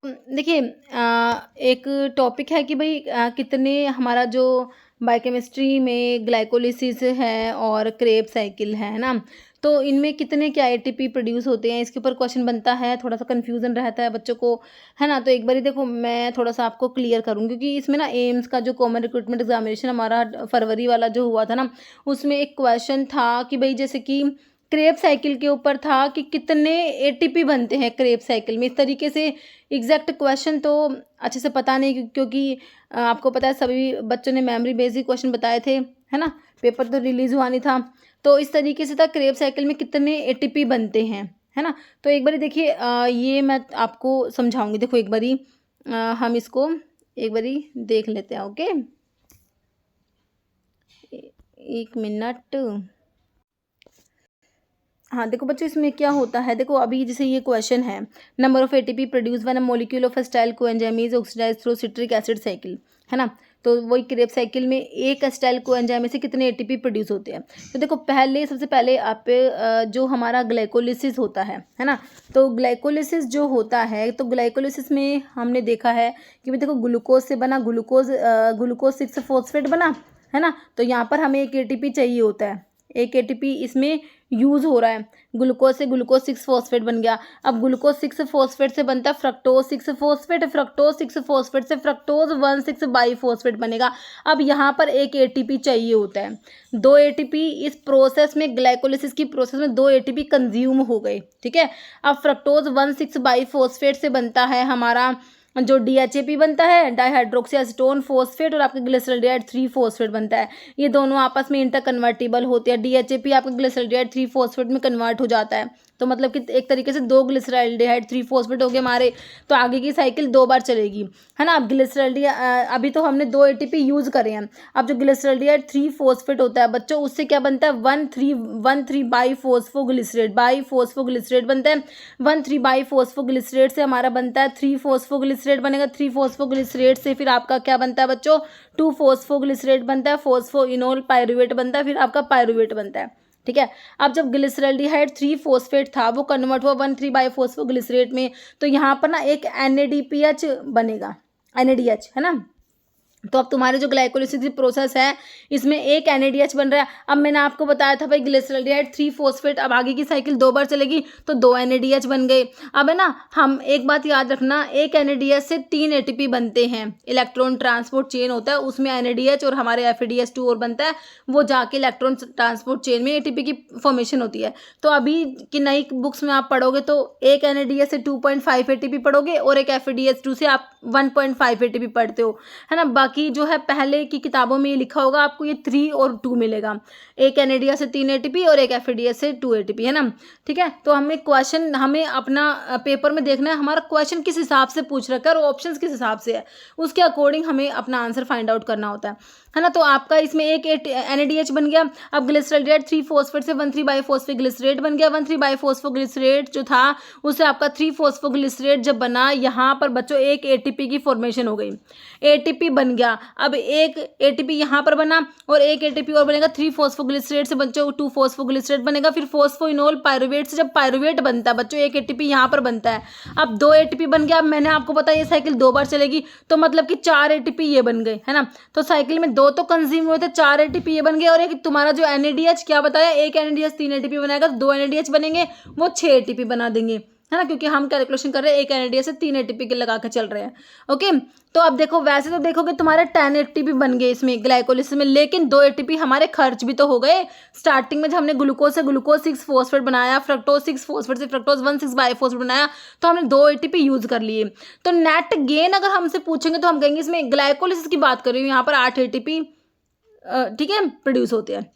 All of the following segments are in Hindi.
देखिए एक टॉपिक है कि भई कितने हमारा जो बायोकेमिस्ट्री में ग्लाइकोलिसिस है और क्रेब्स साइकिल है ना? तो इनमें कितने क्या एटीपी प्रोड्यूस होते हैं, इसके ऊपर क्वेश्चन बनता है, थोड़ा-सा कन्फ्यूज़न रहता है बच्चों को, है ना? तो एक बारी देखो मैं थोड़ा-सा आपको क्लियर करूँगी क्योंकि इसमें ना एम्स का जो कॉमन रिक्रूटमेंट एग्ज़ामिनेशन हमारा फरवरी वाला जो हुआ था ना, उसमें एक क्वेश्चन था कि भई जैसे कि क्रेब साइकिल के ऊपर था कि कितने एटीपी बनते हैं क्रेब साइकिल में। इस तरीके से एग्जैक्ट क्वेश्चन तो अच्छे से पता नहीं क्योंकि आपको पता है सभी बच्चों ने मेमोरी बेस्ड ही क्वेश्चन बताए थे, है ना? पेपर तो रिलीज़ हुआ नहीं था। तो इस तरीके से था क्रेब साइकिल में कितने एटीपी बनते हैं, है ना? तो एक बारी देखिए ये मैं आपको समझाऊँगी। देखो एक बारी हम इसको एक बारी देख लेते हैं, ओके? ए 1 मिनट। हाँ, देखो बच्चों इसमें क्या होता है, देखो अभी जैसे ये क्वेश्चन है, number of ATP produce when a molecule of acetyl coenzyme is oxidised through citric acid cycle, है ना? तो वही क्रेब साइकिल में एक एसिटाइल कोएंजाइम में से कितने एटीपी प्रोड्यूस होते हैं। तो देखो पहले सबसे पहले आप जो हमारा ग्लाइकोलिसिस होता है ना? तो ग्लाइकोलिसिस जो होता है, तो ग्लाइकोलिसिस में हमने देखा है कि भाई देखो ग्लूकोज से बना ग्लूकोज 6 फॉस्फेट बना, है ना? तो यहाँ पर हमें एक एटीपी चाहिए होता है, एक एटीपी इसमें यूज़ हो रहा है। ग्लूकोज से ग्लूकोज 6 फॉस्फेट बन गया। अब ग्लूकोज 6 फॉस्फेट से बनता है फ्रक्टोज 6 फॉस्फेट, फ्रक्टोज 6 फॉस्फेट से फ्रक्टोज 1,6 बाईफॉस्फेट बनेगा। अब यहाँ पर एक एटीपी चाहिए होता है। 2 एटीपी इस प्रोसेस में, ग्लाइकोलिसिस की प्रोसेस में 2 एटीपी कंज्यूम हो गए, ठीक है? अब फ्रक्टोज 1,6 बाईफॉस्फेट से बनता है हमारा जो डीएचएपी बनता है, डाइहाइड्रोक्सी एसीटोन फॉस्फेट, और आपका ग्लिसरॉल्डिहाइड 3 फॉस्फेट बनता है। ये दोनों आपस में इंटर कन्वर्टिबल होते हैं। डीएचएपी आपका ग्लिसरॉल्डिहाइड 3 फॉस्फेट में कन्वर्ट हो जाता है। तो मतलब कि एक तरीके से 2 ग्लिसरॉल्डिहाइड 3 फॉस्फेट हो गए हमारे, तो आगे की साइकिल 2 बार चलेगी, है ना? अब अभी तो हमने 2 एटीपी यूज़ करे हैं। अब जो ग्लिसरॉल्डिहाइड 3 फॉस्फेट होता है बच्चों, उससे क्या बनता है 1,3 बाईफॉस्फोग्लिसरेट बनता है। 1,3 बाईफॉस्फोग्लिसरेट से हमारा बनता है 3 फॉस्फोग्लिसरेट बनेगा। 3 फॉस्फोग्लिसरेट से फिर आपका क्या बनता है बच्चों, 2 फॉस्फोग्लिसरेट बनता है, फॉस्फोइनोल पायरुवेट बनता है, फिर आपका पायरुवेट बनता है, ठीक है? अब जब ग्लिसरॉल्डिहाइड 3 फॉस्फेट था वो कन्वर्ट हुआ 1,3 बाईफॉस्फोग्लिसरेट में, तो यहाँ पर ना एक एनएडीपीएच बनेगा, एनएडीएच, है ना? तो अब तुम्हारे जो ग्लाइकोलिसिस की प्रोसेस है, इसमें एक एनएडीएच बन रहा है। अब मैंने आपको बताया था भाई ग्लिसरॉल्डिहाइड 3 फॉस्फेट, अब आगे की साइकिल 2 बार चलेगी तो 2 एनएडीएच बन गए। अब है ना, हम एक बात याद रखना, एक एनएडीएच से 3 एटीपी बनते हैं। इलेक्ट्रॉन ट्रांसपोर्ट चेन होता है, उसमें एनएडीएच और हमारे एफएडीएच2 और बनता है, वो जाके इलेक्ट्रॉन ट्रांसपोर्ट चेन में एटीपी की फॉर्मेशन होती है। तो अभी की नई बुक्स में आप पढ़ोगे तो एक एनएडीएच से 2.5 एटीपी पढ़ोगे और एक एफएडीएच2 से आप 1.5 एटीपी पढ़ते हो, है ना? बाकी जो है पहले की किताबों में ये लिखा होगा आपको, ये 3 और 2 मिलेगा। एक एनएडीएच से 3 एटीपी और एक एफएडीएच से 2 एटीपी, है ना? ठीक है? तो हमें अपना पेपर में देखना है हमारा क्वेश्चन किस हिसाब से पूछ रखा है और ऑप्शंस किस हिसाब से है, उसके अकॉर्डिंग हमें अपना आंसर फाइंड आउट करना होता है ना? तो आपका इसमें एक एनएडीएच बन गया। अब ग्लिसरॉल्डिहाइड 3 फॉस्फेट से 1,3 बाईफॉस्फोग्लिसरेट बन गया। 1,3 बाईफॉस्फोग्लिसरेट जो था उससे आपका 3 फॉस्फोग्लिसरेट जब बना, यहाँ पर बच्चों एक एटीपी की फॉर्मेशन हो गई, एटीपी बन गया। अब एक एटीपी यहाँ पर बना और एक एटीपी और बनेगा 3 फॉस्फोग्लिसरेट से बच्चों 2 फॉस्फोग्लिसरेट बनेगा। फिर फॉस्फोइनोल पायरुवेट से जब पायरुवेट बनता है बच्चों, एक एटीपी यहाँ पर बनता है। अब 2 एटीपी बन गया। अब मैंने आपको बताया ये साइकिल 2 बार चलेगी, तो मतलब कि 4 एटीपी ये बन गए, है ना? तो साइकिल में 2 तो कंज्यूम हुए थे, 4 एटीपी ये बन गए। और एक तुम्हारा जो एनएडीएच क्या बताया, एक एनएडीएच 3 एटीपी बनाएगा, तो 2 एनएडीएच बनेंगे, वो 6 एटीपी बना देंगे, है ना? क्योंकि हम कैलकुलेशन कर रहे हैं एक एनएडीएच से 3 एटीपी के लगा के चल रहे हैं, ओके? तो अब देखो वैसे तो देखोगे तुम्हारे 10 एटीपी बन गए इसमें ग्लाइकोलिसिस में, लेकिन 2 एटीपी हमारे खर्च भी तो हो गए। स्टार्टिंग में जब हमने ग्लूकोज से ग्लूकोज 6 फॉस्फेट बनाया, फ्रक्टोज 6 फॉस्फेट से फ्रक्टोज 1,6 बाईफॉस्फेट बनाया, तो हमने 2 एटीपी यूज कर लिए। तो नेट गेन अगर हमसे पूछेंगे तो हम कहेंगे इसमें ग्लाइकोलिसिस की बात कर रही हूँ, यहाँ पर 8 एटीपी ठीक है प्रोड्यूस होते हैं।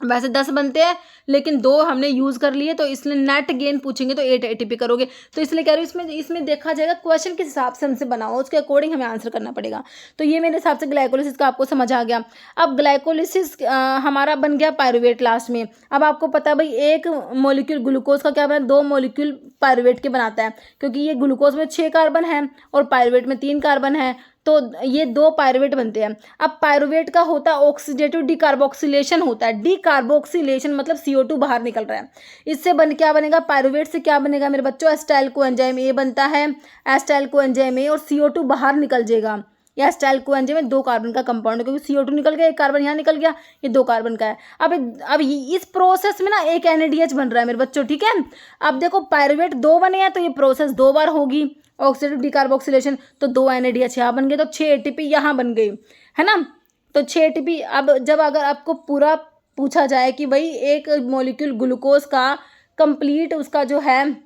वैसे 10 बनते हैं लेकिन 2 हमने यूज़ कर लिए, तो इसलिए नेट गेन पूछेंगे तो 8 एटीपी करोगे। तो इसलिए कह रही हूँ इसमें देखा जाएगा क्वेश्चन किस हिसाब से हमसे बना हो, उसके अकॉर्डिंग हमें आंसर करना पड़ेगा। तो ये मेरे हिसाब से ग्लाइकोलिसिस का आपको समझ आ गया। अब ग्लाइकोलिसिस हमारा बन गया पायरुवेट लास्ट में। अब आपको पता है भाई एक मॉलिक्यूल ग्लूकोज का क्या बना, 2 मॉलिक्यूल पायरुवेट के बनाता है, क्योंकि ये ग्लूकोज में 6 कार्बन है और पायरुवेट में 3 कार्बन है। तो ये 2 पायरुवेट बनते हैं। अब पायरुवेट का होता है ऑक्सीडेटिव डीकार्बोक्सिलेशन होता है। डीकार्बोक्सिलेशन मतलब CO2 बाहर निकल रहा है। इससे क्या बनेगा, पायरुवेट से क्या बनेगा मेरे बच्चों, एसिटाइल कोएंजाइम ए बनता है। एसिटाइल कोएंजाइम ए और CO2 बाहर निकल जाएगा। या एसिटाइल कोएंजाइम में 2 कार्बन का कंपाउंड है, क्योंकि CO2 निकल गया, 1 कार्बन यहाँ निकल गया, ये 2 कार्बन का है। अब इस प्रोसेस में ना एक NADH बन रहा है मेरे बच्चों, ठीक है। अब देखो पायरुवेट 2 बने हैं तो ये प्रोसेस 2 बार होगी, ऑक्सीडेटिव डीकार्बोक्सिलेशन, तो 2 NADH यहाँ बन गए, तो 6 ATP यहाँ बन गई, है ना। तो 6 ATP। अब जब अगर आपको पूरा पूछा जाए कि भाई एक मॉलिक्यूल ग्लूकोज का कंप्लीट उसका जो है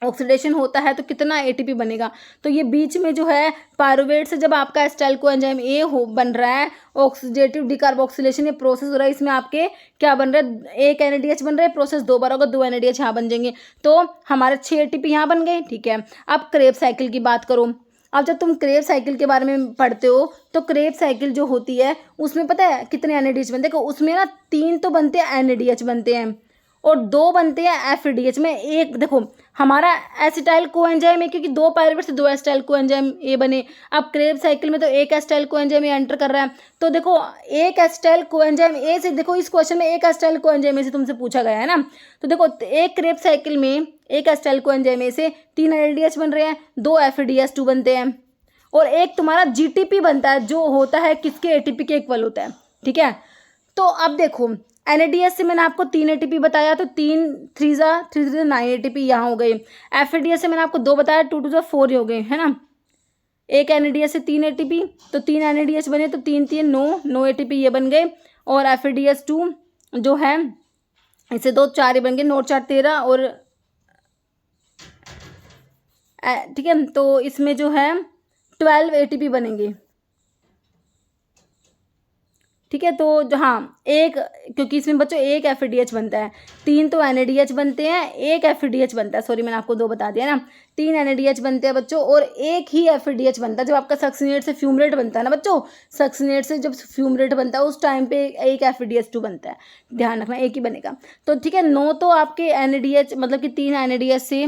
ऑक्सीडेशन होता है तो कितना ATP बनेगा, तो ये बीच में जो है पायरुवेट से जब आपका एसिटाइल कोएंजाइम ए बन रहा है, ऑक्सीडेटिव डीकार्बोक्सिलेशन ये प्रोसेस हो रहा है, इसमें आपके क्या बन रहा है, 1 NADH बन रहा है, प्रोसेस 2 बार होगा, 2 NADH यहाँ बन जाएंगे, तो हमारे 6 ATP यहाँ बन गए, ठीक है। अब क्रेब साइकिल की बात करो। अब जब तुम क्रेब साइकिल के बारे में पढ़ते हो तो क्रेब साइकिल जो होती है उसमें पता है कितने NADH बनते हैं, उसमें ना 3 तो बनते हैं NADH बनते हैं और 2 बनते हैं FADH में। एक देखो हमारा एसिटाइल कोएंजाइम है, क्योंकि 2 पायरुवेट से 2 एसिटाइल कोएंजाइम ए बने। अब क्रेब साइकिल में तो 1 एसिटाइल कोएंजाइम ए एंटर कर रहा है, तो देखो 1 एसिटाइल कोएंजाइम ए से, देखो इस क्वेश्चन में 1 एसिटाइल कोएंजाइम ए से तुमसे पूछा गया है ना, तो देखो एक क्रेब साइकिल में 1 एसिटाइल कोएंजाइम ए से 3 NADH बन रहे हैं, 2 FADH2 बनते हैं और एक तुम्हारा GTP बनता है जो होता है किसके, ATP के इक्वल होता है, ठीक है। तो अब देखो NADH से मैंने आपको 3 ATP बताया, तो 3 3 9 ATP यहाँ हो गए। FADH से मैंने आपको 2 बताया, 2 2 4 हो गए, है ना। एक NADH से 3 ATP, तो 3 NADH बने, तो 3 3 9 ATP ये बन गए, और FADH2 जो है इससे 2 4 ही बन गए, 9 4 13, और ठीक है, तो इसमें जो है 12 ATP बनेंगे, ठीक है। तो हाँ एक, क्योंकि इसमें बच्चों 1 FADH बनता है, 3 तो NADH बनते हैं, 1 FADH बनता है, सॉरी मैंने आपको 2 बता दिया ना, 3 NADH बनते हैं बच्चों और 1 ही FADH बनता है। जब आपका सक्सिनेट से फ्यूमरेट बनता है ना बच्चों, सक्सिनेट से जब फ्यूमरेट बनता है उस टाइम पे 1 FADH2 बनता है, ध्यान रखना 1 ही बनेगा। तो ठीक है, 9 तो आपके NADH मतलब कि 3 NADH से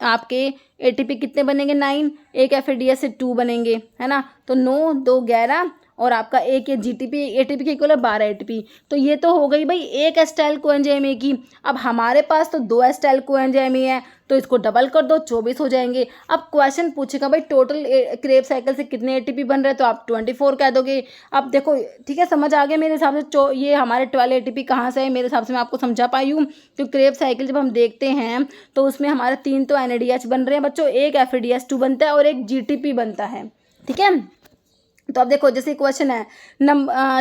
आपके ATP कितने बनेंगे, 9, 1 FADH से 2 बनेंगे, है ना। तो 9 2 11 और आपका एक GTP ATP के इक्वल है 12 ATP। तो ये तो हो गई भाई एक एसिटाइल कोएंजाइम ए की। अब हमारे पास तो 2 एसिटाइल कोएंजाइम ए है, तो इसको डबल कर दो, 24 हो जाएंगे। अब क्वेश्चन पूछेगा भाई टोटल क्रेब साइकिल से कितने ATP बन रहे हैं, तो आप 24 कह दोगे। अब देखो ठीक है, समझ आ गया मेरे हिसाब से। ये हमारे 12 ATP कहाँ से है, मेरे हिसाब से मैं आपको समझा पाई हूँ। तो क्रेब साइकिल जब हम देखते हैं तो उसमें हमारे 3 तो NADH बन रहे हैं बच्चों, 1 FADH2 बनता है और 1 GTP बनता है, ठीक है। तो अब देखो जैसे क्वेश्चन है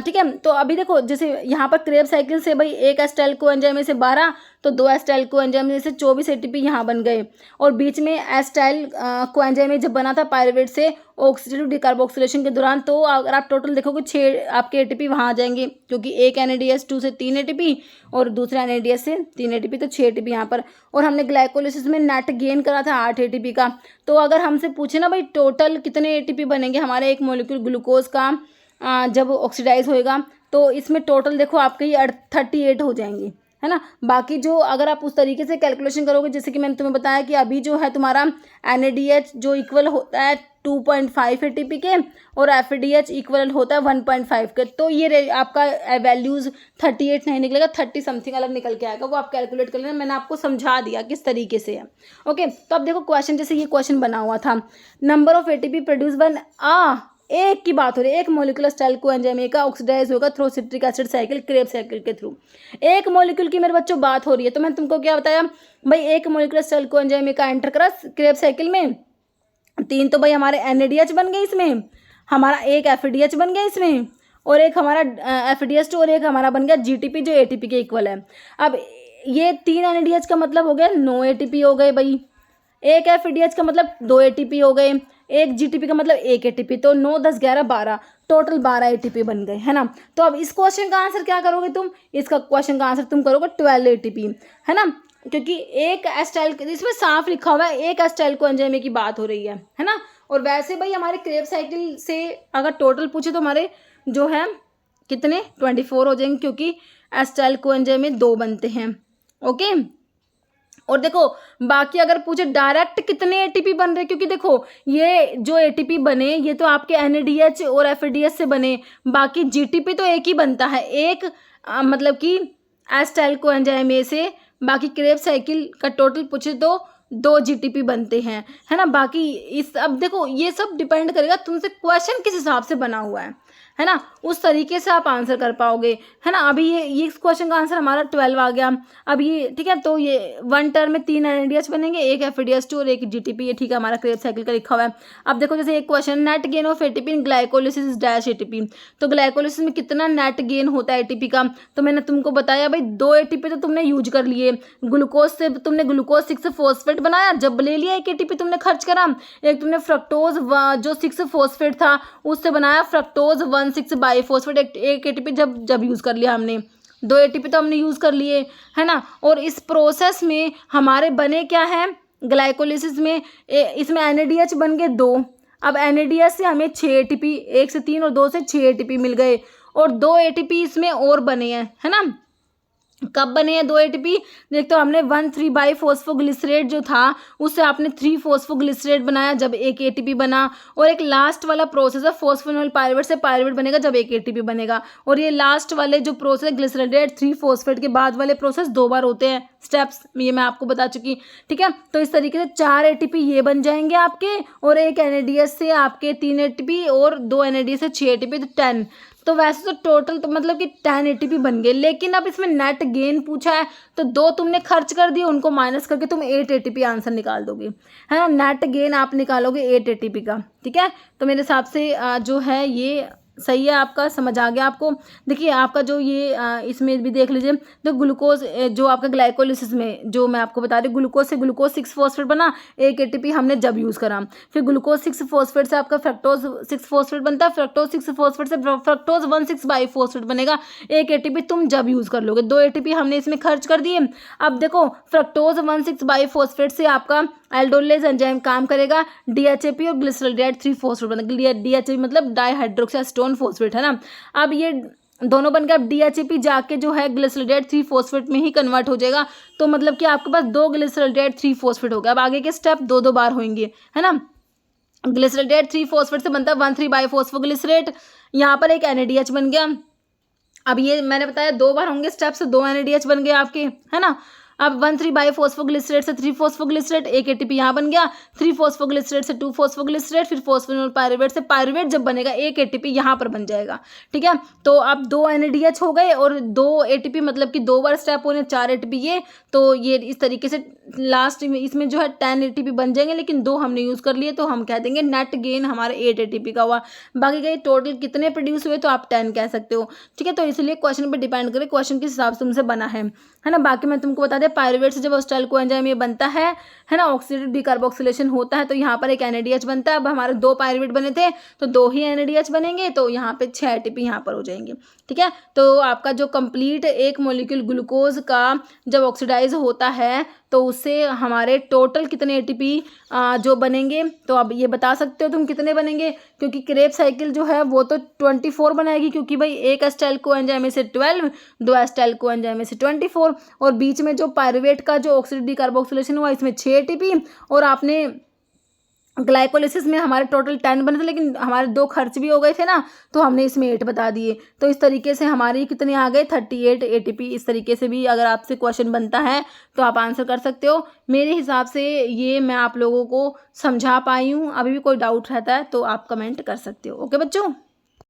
ठीक है, तो अभी देखो जैसे यहाँ पर क्रेब साइकिल से भाई 1 एसिटाइल कोएंजाइम में से 12, तो 2 एसिटाइल कोएंजाइम में से 24 ATP यहाँ बन गए, और बीच में एसिटाइल कोएंजाइम में जब बना था पायरुवेट से ऑक्सीडेटिव डिकार्बोक्सिलेशन के दौरान, तो अगर आप टोटल देखोगे 6 आपके ATP वहाँ आ जाएंगे, क्योंकि एक NADH2 से 3 ATP और दूसरे NADH से 3 ATP, तो 6 ATP यहाँ पर। और हमने ग्लाइकोलिसिस में नेट गेन करा था 8 ATP का। तो अगर हमसे पूछे ना भाई टोटल कितने ATP बनेंगे हमारे एक मॉलिक्यूल ग्लूकोज का जब ऑक्सीडाइज होएगा, तो इसमें टोटल देखो आपके ये 38 हो जाएंगे, है ना। बाकी जो अगर आप उस तरीके से कैलकुलेशन करोगे, जैसे कि मैंने तुम्हें बताया कि अभी जो है तुम्हारा NADH जो इक्वल होता है 2.5 ATP के और FADH इक्वल होता है 1.5 के, तो ये आपका वैल्यूज़ 38 नहीं निकलेगा, 30 समथिंग अलग निकल के आएगा, वो आप कैलकुलेट कर लेना। मैंने आपको समझा दिया किस तरीके से है, ओके। तो अब देखो क्वेश्चन, जैसे ये क्वेश्चन बना हुआ था, number of ATP produce one एक की बात हो रही है, एक मॉलिक्यूलर स्टाइल कोएंजाइम ए का ऑक्सीडाइज होगा through citric acid cycle Krebs cycle के थ्रू। एक मॉलिक्यूल की मेरे बच्चों बात हो रही है, तो मैंने तुमको क्या बताया भाई, एक मॉलिक्यूलर स्टाइल कोएंजाइम ए का एंटर करा क्रेब साइकिल में, 3 तो भाई हमारे NADH बन गए, इसमें हमारा 1 FADH बन गया इसमें, और एक हमारा FADH2 और एक हमारा बन गया GTP जो ATP के इक्वल है। अब ये 3 NADH का मतलब हो गया 9 ATP हो गए भाई, एक FADH का मतलब 2 ATP हो गए, एक GTP का मतलब 1 ATP, तो 9 10 11 12 टोटल 12 ATP बन गए, है ना। तो अब इस क्वेश्चन का आंसर क्या करोगे तुम, इसका क्वेश्चन का आंसर तुम करोगे 12 ATP, है ना, क्योंकि एक एस्टाइल इसमें साफ लिखा हुआ है एक एस्टाइल कोएंजाइम की बात हो रही है ना। और वैसे भाई हमारे क्रेब साइकिल से अगर टोटल पूछे तो हमारे जो है कितने 24 हो जाएंगे, क्योंकि एस्टाइल कोएंजाइम में 2 बनते हैं, ओके। और देखो बाकी अगर पूछे डायरेक्ट कितने एटीपी बन रहे, क्योंकि देखो ये जो एटीपी बने ये तो आपके एनएडीएच और एफएडीएच से बने, बाकी जीटीपी तो एक ही बनता है, एक मतलब कि एसिटाइल कोएंजाइम ए से। बाकी क्रेब्स साइकिल का टोटल पूछे तो 2 जीटीपी बनते हैं, है ना। बाकी इस अब देखो ये सब डिपेंड करेगा तुमसे क्वेश्चन किस हिसाब से बना हुआ है ना, उस तरीके से आप आंसर कर पाओगे, है ना। अभी ये इस क्वेश्चन का आंसर हमारा 12 आ गया। अब ये ठीक है, तो ये 1 टर्म में 3 एनएडीएच बनेंगे, एक एफएडीएच2 और एक जीटीपी, ये ठीक है हमारा क्रेब्स साइकिल का लिखा हुआ है। अब देखो जैसे एक question, net gain of ATP in glycolysis dash ATP, तो ग्लाइकोलिसिस में कितना नेट गेन होता है एटीपी का, तो मैंने तुमको बताया भाई 2 एटीपी तो तुमने यूज कर लिए, ग्लूकोज से तुमने ग्लूकोज 6 फॉस्फेट बनाया, जब ले लिया एक एटीपी तुमने खर्च करा, एक तुमने फ्रक्टोज जो 6 फॉस्फेट था उससे बनाया फ्रक्टोज 1,6 बाईफॉस्फेट, एक एटीपी जब यूज कर लिया हमने, 2 एटीपी तो हमने यूज कर लिए, है ना। और इस प्रोसेस में हमारे बने क्या है ग्लाइकोलिसिस में, इसमें एनएडीएच बन गए 2, अब एनएडीएच से हमें 6 एटीपी, 1 से 3 और 2 से 6 एटीपी मिल गए, और 2 एटीपी इसमें और बने हैं, है ना। कब बने हैं 2 एटीपी, देखते हो हमने 1,3 बाईफॉस्फोग्लिसरेट जो था उससे आपने 3 फॉस्फोग्लिसरेट बनाया जब एक एटीपी बना, और एक लास्ट वाला प्रोसेस है फॉस्फोनोल पायरुवेट से पायरुवेट बनेगा जब एक एटीपी बनेगा, और ये लास्ट वाले जो प्रोसेस ग्लिसरेट 3 फॉस्फेट के बाद वाले प्रोसेस 2 बार होते हैं स्टेप्स, ये मैं आपको बता चुकी, ठीक है। तो इस तरीके से 4 एटीपी ये बन जाएंगे आपके, और एक एनएडीएस से आपके 3 एटीपी और 2 एनएडीएस से 6 एटीपी, तो 10। तो वैसे तो टोटल तो मतलब कि 10 एटीपी बन गए, लेकिन अब इसमें नेट गेन पूछा है तो 2 तुमने खर्च कर दिए, उनको माइनस करके तुम 8 एटीपी आंसर निकाल दोगे, है ना। नेट गेन आप निकालोगे 8 एटीपी का, ठीक है। तो मेरे हिसाब से जो है ये सही है, आपका समझ आ गया आपको। देखिए आपका जो ये इसमें भी देख लीजिए, तो ग्लूकोज जो आपका ग्लाइकोलिसिस में जो मैं आपको बता रही हूँ, ग्लूकोज से ग्लूकोज 6 फॉस्फेट बना, एक एटीपी हमने जब यूज़ करा, फिर ग्लूकोज 6 फॉस्फेट से आपका फ्रक्टोज 6 फॉस्फेट बनता है, फ्रक्टोज 6 फॉस्फेट से फ्रक्टोज 1,6 बाईफॉस्फेट बनेगा, एक एटीपी तुम जब यूज़ कर लोगे, 2 एटीपी हमने इसमें खर्च कर दिए। अब देखो फ्रक्टोज 1,6 बाईफॉस्फेट से आपका एल्डोलेज एंजाइम काम करेगा, डीएचएपी और ग्लिसरॉल्डेट 3 फॉस्फेट बनेगा, डीएचएपी मतलब डाइहाइड्रोक्सास्टोन फॉस्फेट, है ना। अब ये दोनों बन गए, अब डीएचएपी जाके जो है ग्लिसरॉल्डेट 3 फॉस्फेट में ही कन्वर्ट हो जाएगा, तो मतलब कि आपके पास 2 ग्लिसरॉल्डेट 3 फॉस्फेट हो गया। अब आगे के स्टेप 2 बार होंगे, है ना। ग्लिसरॉल्डेट 3 फॉस्फेट से बनता है 1,3 बाईफॉस्फोग्लिसरेट, यहाँ पर एक एनएडीएच बन गया। अब ये मैंने बताया 2 बार होंगे स्टेप से 2 एनएडीएच बन गए आपके, है ना। अब 1,3 बाईफॉस्फोग्लिसरेट से 3 फॉस्फोग्लिसरेट, एक एटीपी यहाँ बन गया, 3 फॉस्फोग्लिसरेट से 2 फॉस्फोग्लिसरेट, फिर फॉस्फोनोल पायरुवेट से पायरुवेट जब बनेगा एक एटीपी यहाँ पर बन जाएगा, ठीक है। तो अब 2 एनएडीएच हो गए और 2 एटीपी, मतलब कि 2 बार स्टेप होने 4 एटीपी ये, तो ये इस तरीके से लास्ट में इसमें जो है 10 एटीपी बन जाएंगे, लेकिन 2 हमने यूज़ कर लिए, तो हम कह देंगे नेट गेन हमारे 8 एटीपी का हुआ। बाकी का टोटल कितने प्रोड्यूस हुए तो आप 10 कह सकते हो, ठीक है। तो इसलिए क्वेश्चन पर डिपेंड करे क्वेश्चन किस हिसाब से तुमसे बना है ना। बाकी मैं तुमको बता दें पायरुवेट से जब एसिटाइल कोएंजाइम ये बनता है ना, ऑक्सीडेटिव डिकार्बोक्सिलेशन होता है, तो यहाँ पर एक एनएडीएच बनता है। अब हमारे 2 पायरुवेट बने थे तो 2 ही एनएडीएच बनेंगे, तो यहाँ पे 6 एटीपी यहाँ पर हो जाएंगे, ठीक है। तो आपका जो कंप्लीट एक मॉलिक्यूल ग्लूकोज का जब ऑक्सीडाइज होता है तो उससे हमारे टोटल कितने एटीपी जो बनेंगे, तो अब ये बता सकते हो तुम कितने बनेंगे, क्योंकि क्रेब्स साइकिल जो है वो तो 24 बनाएगी, क्योंकि भाई एक एसिटाइल कोएंजाइम में से 12, 2 एसिटाइल कोएंजाइम में से 24, और बीच में जो पायरुवेट का जो ऑक्सीडेटिव डिकार्बोक्सिलेशन हुआ इसमें 6 एटीपी, और आपने ग्लाइकोलिसिस में हमारे टोटल 10 बने थे, लेकिन हमारे 2 खर्च भी हो गए थे ना, तो हमने इसमें 8 बता दिए। तो इस तरीके से हमारे कितने आ गए 38 एटीपी। इस तरीके से भी अगर आपसे क्वेश्चन बनता है तो आप आंसर कर सकते हो। मेरे हिसाब से ये मैं आप लोगों को समझा पाई हूँ। अभी भी कोई डाउट रहता है तो आप कमेंट कर सकते हो। ओके बच्चों।